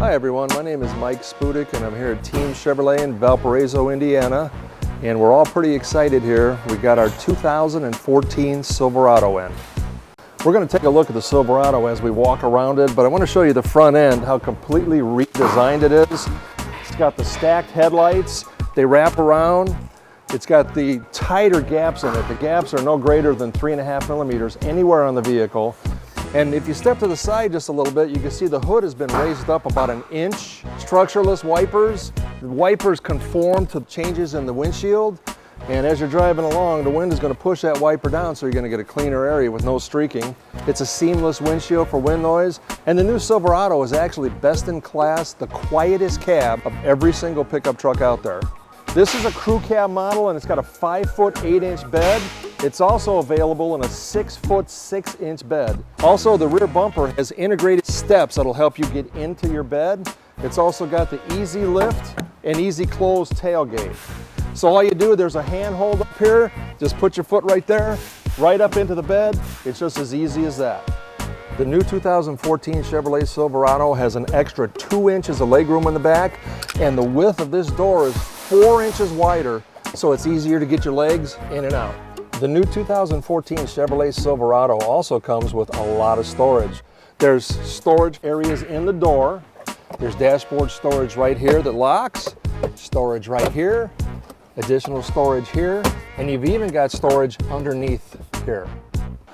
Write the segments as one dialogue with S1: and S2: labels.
S1: Hi everyone, my name is Mike Spudik and I'm here at Team Chevrolet in Valparaiso, Indiana. And we're all pretty excited here. We got our 2014 Silverado in. We're going to take a look at the Silverado as we walk around it, but I want to show you the front end, how completely redesigned it is. It's got the stacked headlights, they wrap around. It's got the tighter gaps in it. The gaps are no greater than 3.5 millimeters anywhere on the vehicle. And if you step to the side just a little bit, you can see the hood has been raised up about 1 inch. Structureless wipers. The wipers conform to changes in the windshield. And as you're driving along, the wind is going to push that wiper down, so you're going to get a cleaner area with no streaking. It's a seamless windshield for wind noise. And the new Silverado is actually best in class, the quietest cab of every single pickup truck out there. This is a crew cab model and it's got a 5-foot 8-inch bed. It's also available in a 6-foot 6-inch bed. Also, the rear bumper has integrated steps that'll help you get into your bed. It's also got the easy lift and easy close tailgate. So all you do, there's a handhold up here, just put your foot right there, right up into the bed. It's just as easy as that. The new 2014 Chevrolet Silverado has an extra 2 inches of legroom in the back, and the width of this door is 4 inches wider, so it's easier to get your legs in and out. The new 2014 Chevrolet Silverado also comes with a lot of storage. There's storage areas in the door. There's dashboard storage right here that locks, storage right here, additional storage here, and you've even got storage underneath here.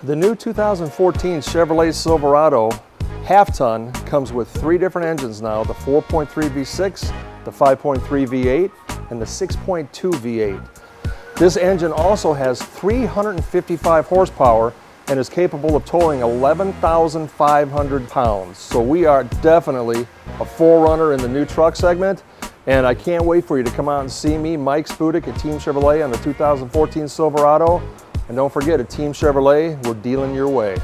S1: The new 2014 Chevrolet Silverado half-ton comes with 3 different engines now, the 4.3 V6, the 5.3 V8, and the 6.2 V8. This engine also has 355 horsepower and is capable of towing 11,500 pounds. So we are definitely a forerunner in the new truck segment, and I can't wait for you to come out and see me, Mike Spudik at Team Chevrolet on the 2014 Silverado. And don't forget, at Team Chevrolet, we're dealing your way.